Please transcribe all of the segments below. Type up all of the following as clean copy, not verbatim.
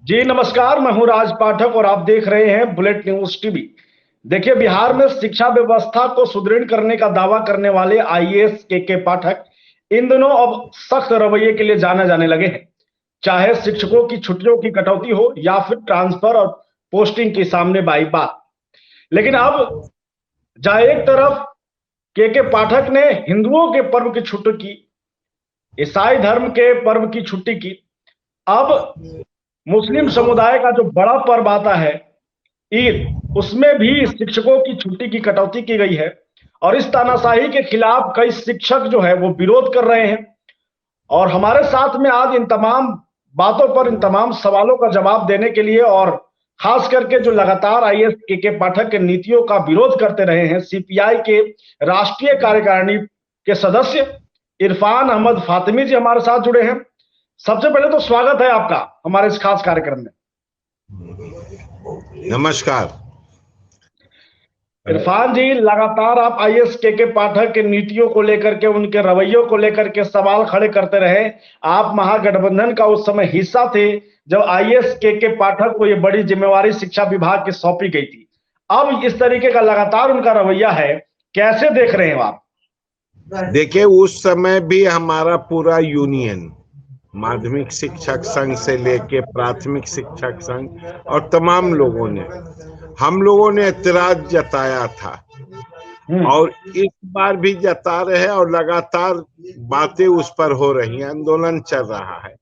जी नमस्कार, मैं हूं राज पाठक और आप देख रहे हैं बुलेट न्यूज टीवी। देखिए, बिहार में शिक्षा व्यवस्था को सुदृढ़ करने का दावा करने वाले आईएएस के पाठक इन दिनों अब सख्त रवैये के लिए जाने जाने लगे हैं। चाहे शिक्षकों की छुट्टियों की कटौती हो या फिर ट्रांसफर और पोस्टिंग की सामने बाई बात। लेकिन अब जहां एक तरफ के पाठक ने हिंदुओं के पर्व की छुट्टी की, ईसाई धर्म के पर्व की छुट्टी की, अब मुस्लिम समुदाय का जो बड़ा पर्व आता है ईद, उसमें भी शिक्षकों की छुट्टी की कटौती की गई है। और इस तानाशाही के खिलाफ कई शिक्षक जो है वो विरोध कर रहे हैं। और हमारे साथ में आज इन तमाम बातों पर, इन तमाम सवालों का जवाब देने के लिए और खास करके जो लगातार आईएएस के पाठक के नीतियों का विरोध करते रहे हैं, सीपीआई के राष्ट्रीय कार्यकारिणी के सदस्य इरफान अहमद फातिमी जी हमारे साथ जुड़े हैं। सबसे पहले तो स्वागत है आपका हमारे इस खास कार्यक्रम में। नमस्कार इरफान जी, लगातार आप आईएएस के पाठक के नीतियों को लेकर के, उनके रवैयों को लेकर के सवाल खड़े करते रहे। आप महागठबंधन का उस समय हिस्सा थे जब आईएएस के पाठक को ये बड़ी जिम्मेवारी शिक्षा विभाग की सौंपी गई थी। अब इस तरीके का लगातार उनका रवैया है, कैसे देख रहे हैं आप? देखिए, उस समय भी हमारा पूरा यूनियन, माध्यमिक शिक्षक संघ से लेके प्राथमिक शिक्षक संघ और तमाम हम लोगों ने एतराज जताया था और इस बार भी जता रहे हैं और लगातार बातें उस पर हो रही हैं, आंदोलन चल रहा है।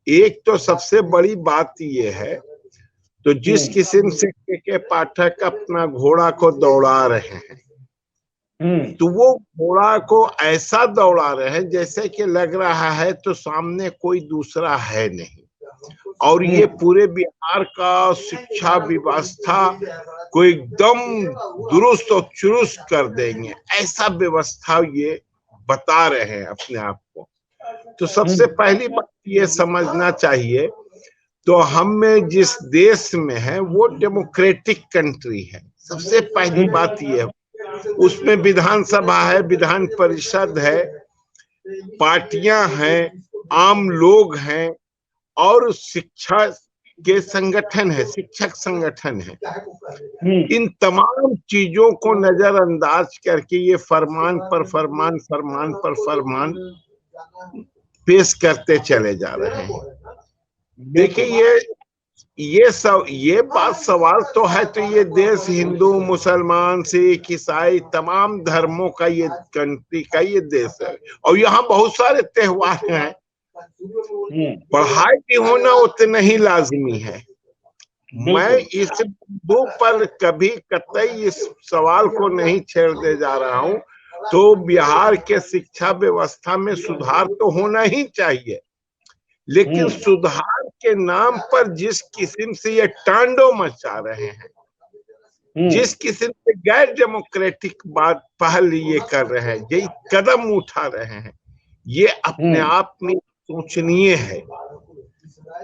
एक तो सबसे बड़ी बात ये है, तो जिस किस्म से के पाठक अपना घोड़ा को दौड़ा रहे हैं, तो वो घोड़ा को ऐसा दौड़ा रहे हैं जैसे कि लग रहा है तो सामने कोई दूसरा है नहीं, और ये पूरे बिहार का शिक्षा व्यवस्था को एकदम दुरुस्त और चुरुस्त कर देंगे, ऐसा व्यवस्था ये बता रहे हैं अपने आप को। तो सबसे पहली बात ये समझना चाहिए, तो हम में जिस देश में है वो डेमोक्रेटिक कंट्री है। सबसे पहली बात ये है, उसमें विधानसभा है, विधान परिषद है, पार्टियां हैं, आम लोग हैं और शिक्षा के संगठन है, शिक्षक संगठन है। इन तमाम चीजों को नजरअंदाज करके ये फरमान पर फरमान, फरमान पर फरमान पेश करते चले जा रहे हैं। देखिए, ये बात सवाल तो है, तो ये देश हिंदू, मुसलमान, सिख, ईसाई तमाम धर्मों का ये कंट्री का ये देश है और यहाँ बहुत सारे त्योहार हैं। पढ़ाई भी होना उतना ही लाजमी है। मैं इस बिंदु पर कभी कतई इस सवाल को नहीं छेड़ने जा रहा हूँ। तो बिहार के शिक्षा व्यवस्था में सुधार तो होना ही चाहिए, लेकिन सुधार के नाम पर जिस किस्म से ये तांडव मचा रहे हैं, जिस किस्म से गैर डेमोक्रेटिक बात पहल ये कर रहे हैं, यही कदम उठा रहे हैं, ये अपने आप में सोचनीय है,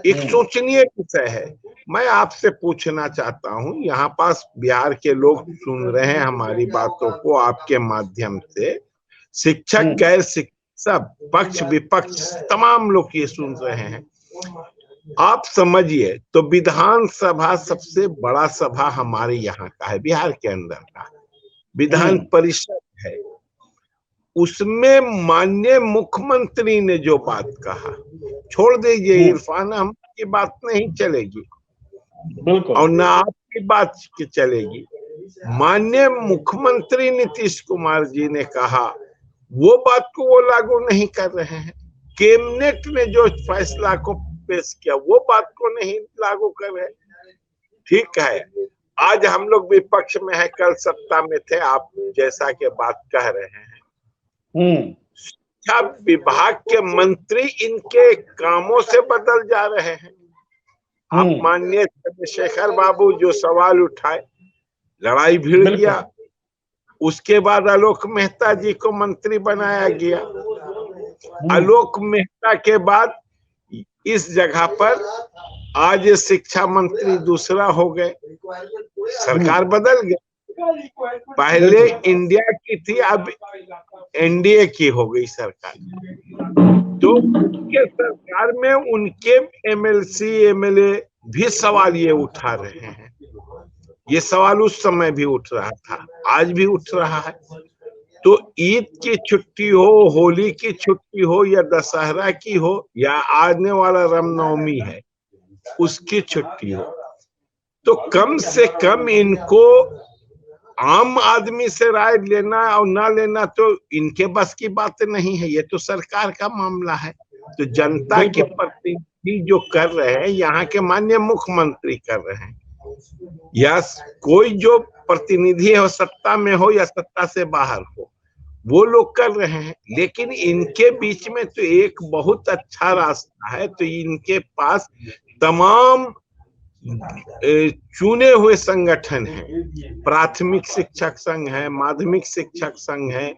एक सोचनीय विषय है। मैं आपसे पूछना चाहता हूं, यहाँ पास बिहार के लोग सुन रहे हैं हमारी बातों को आपके माध्यम से, शिक्षक, गैर शिक्षक, सब पक्ष विपक्ष तमाम लोग ये सुन रहे हैं। आप समझिए, तो विधानसभा सबसे बड़ा सभा हमारे यहाँ का है, बिहार के अंदर का विधान परिषद है। उसमें माननीय मुख्यमंत्री ने जो बात कहा, छोड़ दीजिए इरफान अहमद की बात नहीं चलेगी और ना आपकी बात चलेगी। माननीय मुख्यमंत्री नीतीश कुमार जी ने कहा, वो बात को वो लागू नहीं कर रहे हैं। कैबिनेट ने जो फैसला को पेश किया, वो बात को नहीं लागू कर रहे। ठीक है, आज हम लोग विपक्ष में है, कल सत्ता में थे, आप जैसा के बात कह रहे हैं। शिक्षा विभाग के मंत्री इनके कामों से बदल जा रहे हैं। आप माननीय चंद्रशेखर बाबू जो सवाल उठाए, लड़ाई भिड़ गया, उसके बाद आलोक मेहता जी को मंत्री बनाया गया। आलोक मेहता के बाद इस जगह पर आज शिक्षा मंत्री दूसरा हो गए, सरकार बदल गई। पहले इंडिया की थी, अब एनडीए की हो गई सरकार। तो उनके सरकार में उनके एमएलसी, एमएलए भी सवाल ये उठा रहे हैं। ये सवाल उस समय भी उठ रहा था, आज भी उठ रहा है। तो ईद की छुट्टी हो, होली की छुट्टी हो, या दशहरा की हो, या आने वाला रामनवमी है उसकी छुट्टी हो, तो कम से कम इनको आम आदमी से राय लेना और ना लेना तो इनके बस की बात नहीं है। ये तो सरकार का मामला है। तो जनता के प्रतिनिधि जो कर रहे हैं, यहाँ के माननीय मुख्यमंत्री कर रहे हैं, या कोई जो प्रतिनिधि हो, सत्ता में हो या सत्ता से बाहर हो, वो लोग कर रहे हैं। लेकिन इनके बीच में तो एक बहुत अच्छा रास्ता है। तो इनके पास तमाम चुने हुए संगठन हैं, प्राथमिक शिक्षक संघ है, माध्यमिक शिक्षक संघ है,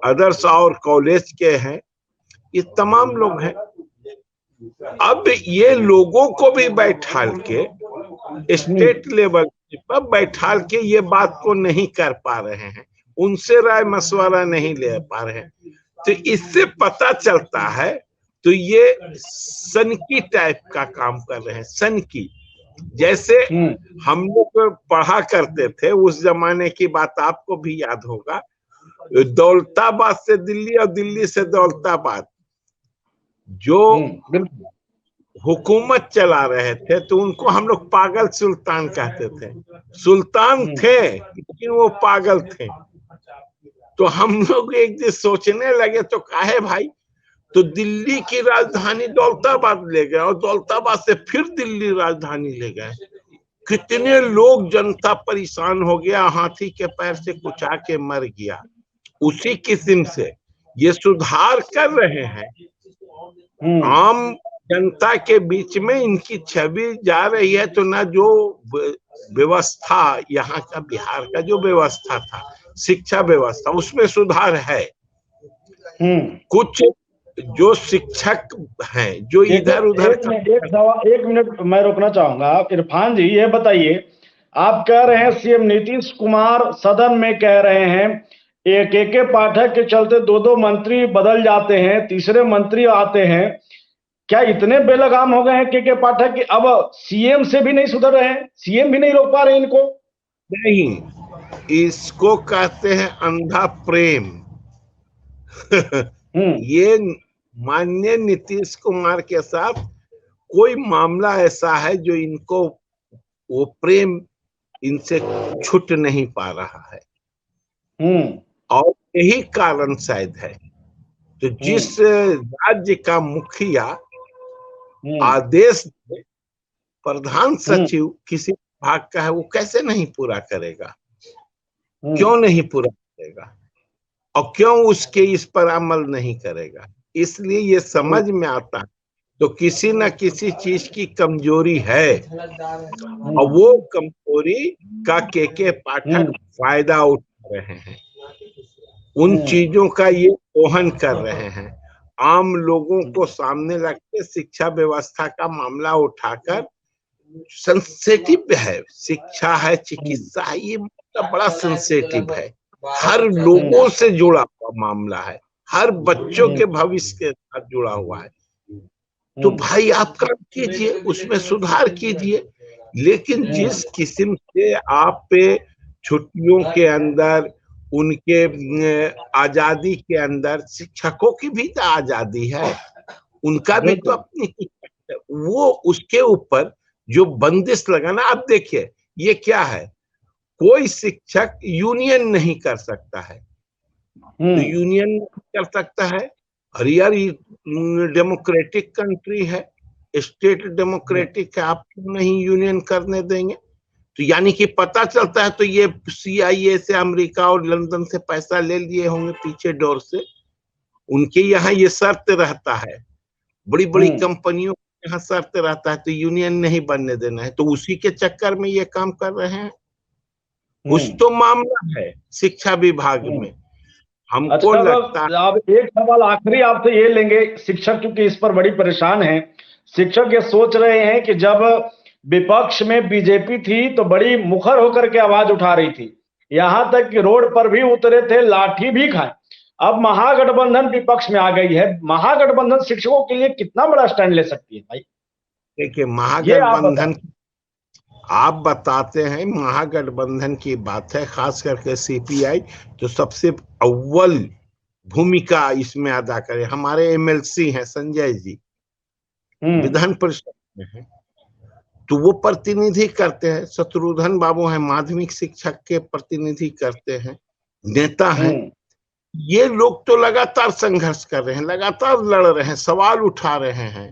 अदर्स और कॉलेज के हैं, ये तमाम लोग हैं। अब ये लोगों को भी बैठाल के स्टेट लेवल पर बैठाल के ये बात को नहीं कर पा रहे हैं, उनसे राय मशवरा नहीं ले पा रहे हैं। तो इससे पता चलता है, तो ये सनकी टाइप का काम कर रहे हैं, सनकी। जैसे हम लोग पढ़ा करते थे, उस जमाने की बात आपको भी याद होगा, दौलताबाद से दिल्ली और दिल्ली से दौलताबाद जो हुकूमत चला रहे थे, तो उनको हम लोग पागल सुल्तान कहते थे। सुल्तान थे लेकिन वो पागल थे। तो हम लोग एक दिन सोचने लगे, तो काहे भाई, तो दिल्ली की राजधानी दौलताबाद ले गए और दौलताबाद से फिर दिल्ली राजधानी ले गए। कितने लोग, जनता परेशान हो गया, हाथी के पैर से कुचा के मर गया। उसी किस्म से ये सुधार कर रहे हैं। आम जनता के बीच में इनकी छवि जा रही है। तो ना जो व्यवस्था, यहाँ का बिहार का जो व्यवस्था था, शिक्षा व्यवस्था, उसमें सुधार है। कुछ जो शिक्षक हैं जो इधर उधर एक मिनट मैं रोकना चाहूंगा। इरफान जी, ये बताइए, आप कह रहे हैं सीएम नीतीश कुमार सदन में कह रहे हैं के पाठक के चलते दो मंत्री बदल जाते हैं, तीसरे मंत्री आते हैं। क्या इतने बेलगाम हो गए हैं के पाठक कि अब सीएम से भी नहीं सुधर रहे हैं, सीएम भी नहीं रोक पा रहे इनको? नहीं, इसको कहते हैं अंधा प्रेम। ये माननीय नीतीश कुमार के साथ कोई मामला ऐसा है जो इनको वो प्रेम इनसे छूट नहीं पा रहा है, और यही कारण शायद है। तो जिस राज्य का मुखिया आदेश दे, प्रधान सचिव किसी विभाग का है, वो कैसे नहीं पूरा करेगा? क्यों नहीं पूरा करेगा और क्यों उसके इस पर अमल नहीं करेगा? इसलिए ये समझ में आता है, तो किसी न किसी चीज की कमजोरी है, और वो कमजोरी का के पाठक फायदा उठा रहे हैं। उन चीजों का ये दोहन कर रहे हैं। आम लोगों को सामने रख के शिक्षा व्यवस्था का मामला उठाकर, सेंसिटिव है, शिक्षा है, चिकित्सा है, ये मतलब बड़ा सेंसिटिव है, हर लोगों से जुड़ा हुआ मामला है, हर बच्चों के भविष्य के साथ जुड़ा हुआ है। तो भाई आप काम कीजिए, उसमें सुधार कीजिए। लेकिन जिस किस्म से आप पे छुट्टियों के अंदर, उनके आजादी के अंदर, शिक्षकों की भी तो आजादी है, उनका भी तो अपनी, वो उसके ऊपर जो बंदिश लगाना। आप देखिए ये क्या है, कोई शिक्षक यूनियन नहीं कर सकता है। तो यूनियन कर सकता है, अरे यार डेमोक्रेटिक कंट्री है, स्टेट डेमोक्रेटिक है, आप नहीं यूनियन करने देंगे? तो यानी कि पता चलता है, तो ये CIA से, अमेरिका और लंदन से पैसा ले लिए होंगे पीछे डोर से। उनके यहाँ ये शर्त रहता है, बड़ी बड़ी कंपनियों के यहाँ शर्त रहता है, तो यूनियन नहीं बनने देना है। तो उसी के चक्कर में ये काम कर रहे हैं। कुछ तो मामला है शिक्षा विभाग में, हमको लगता है। अब एक सवाल आखिरी आपसे ये लेंगे, शिक्षक क्योंकि इस पर बड़ी परेशान है। शिक्षक ये सोच रहे हैं कि जब विपक्ष में बीजेपी थी तो बड़ी मुखर होकर के आवाज उठा रही थी, यहां तक कि रोड पर भी उतरे थे, लाठी भी खाए। अब महागठबंधन विपक्ष में आ गई है, महागठबंधन शिक्षकों के लिए कितना बड़ा स्टैंड ले सकती है भाई? देखिए ये आप महागठबंधन, बताएं। आप बताते हैं महागठबंधन की बात है, खास करके सीपीआई तो सबसे अव्वल भूमिका इसमें अदा करे। हमारे एमएलसी हैं संजय जी, विधान परिषद में है, तो वो प्रतिनिधि करते हैं। शत्रुघ्न बाबू हैं, माध्यमिक शिक्षक के प्रतिनिधि करते हैं, नेता हैं। ये लोग तो लगातार संघर्ष कर रहे हैं, लगातार लड़ रहे हैं, सवाल उठा रहे हैं।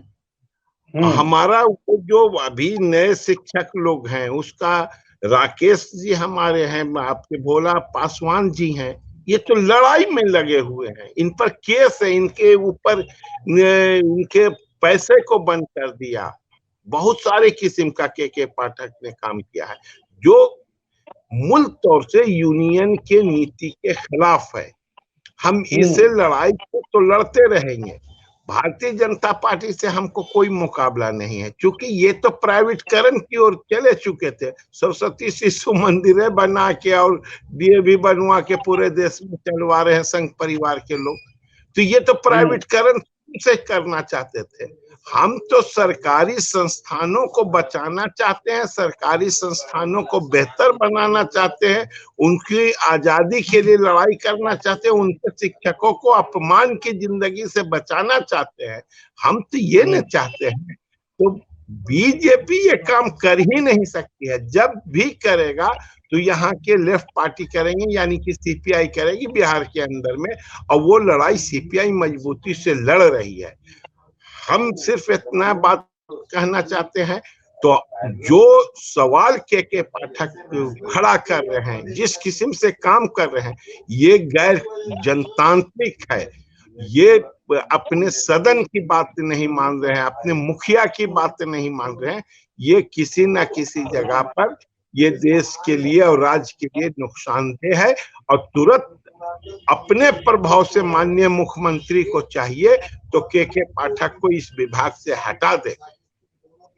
हमारा वो जो अभी नए शिक्षक लोग हैं, उसका राकेश जी हमारे हैं, आपके भोला पासवान जी हैं, ये तो लड़ाई में लगे हुए हैं। इन पर केस है, इनके ऊपर इनके पैसे को बंद कर दिया। बहुत सारे किस्म का के पाठक ने काम किया है, जो मूल तौर से यूनियन के नीति के खिलाफ है। हम इसे लड़ाई को तो लड़ते रहेंगे। भारतीय जनता पार्टी से हमको कोई मुकाबला नहीं है, क्योंकि ये तो प्राइवेटीकरण की ओर चले चुके थे। सरस्वती शिशु मंदिरें बना के और डीएवी बनवा के पूरे देश में चलवा रहे हैं संघ परिवार के लोग। तो ये तो प्राइवेटीकरण से करना चाहते थे। हम तो सरकारी संस्थानों को बचाना चाहते हैं, सरकारी संस्थानों को बेहतर बनाना चाहते हैं, उनकी आजादी के लिए लड़ाई करना चाहते हैं, उनके शिक्षकों को अपमान की जिंदगी से बचाना चाहते हैं। हम तो ये न चाहते हैं। तो बीजेपी ये काम कर ही नहीं सकती है। जब भी करेगा तो यहाँ के लेफ्ट पार्टी करेंगे, यानी कि सीपीआई करेगी बिहार के अंदर में, और वो लड़ाई सीपीआई मजबूती से लड़ रही है। हम सिर्फ इतना बात कहना चाहते हैं, तो जो सवाल के पाठक खड़ा कर रहे हैं, जिस किस्म से काम कर रहे हैं, ये गैर जनतांत्रिक है। ये अपने सदन की बात नहीं मान रहे हैं, अपने मुखिया की बात नहीं मान रहे हैं। ये किसी न किसी जगह पर ये देश के लिए और राज्य के लिए नुकसानदेह है, और तुरंत अपने प्रभाव से माननीय मुख्यमंत्री को चाहिए तो के पाठक को इस विभाग से हटा दे।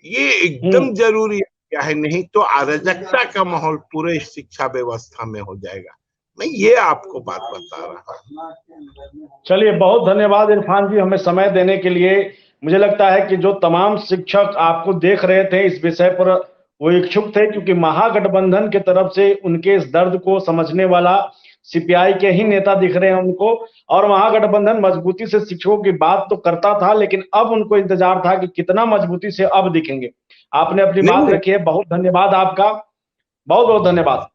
ये एकदम जरूरी है, नहीं तो अराजकता का माहौल पूरे शिक्षा व्यवस्था में हो जाएगा। मैं ये आपको बात बता रहा हूँ। चलिए, बहुत धन्यवाद इरफान जी हमें समय देने के लिए। मुझे लगता है कि जो तमाम शिक्षक आपको देख रहे थे इस विषय पर, वो इच्छुक थे, क्योंकि महागठबंधन के तरफ से उनके इस दर्द को समझने वाला सीपीआई के ही नेता दिख रहे हैं उनको। और महागठबंधन मजबूती से शिक्षकों की बात तो करता था, लेकिन अब उनको इंतजार था कि कितना मजबूती से अब दिखेंगे। आपने अपनी बात रखी है। बहुत धन्यवाद आपका, बहुत बहुत धन्यवाद।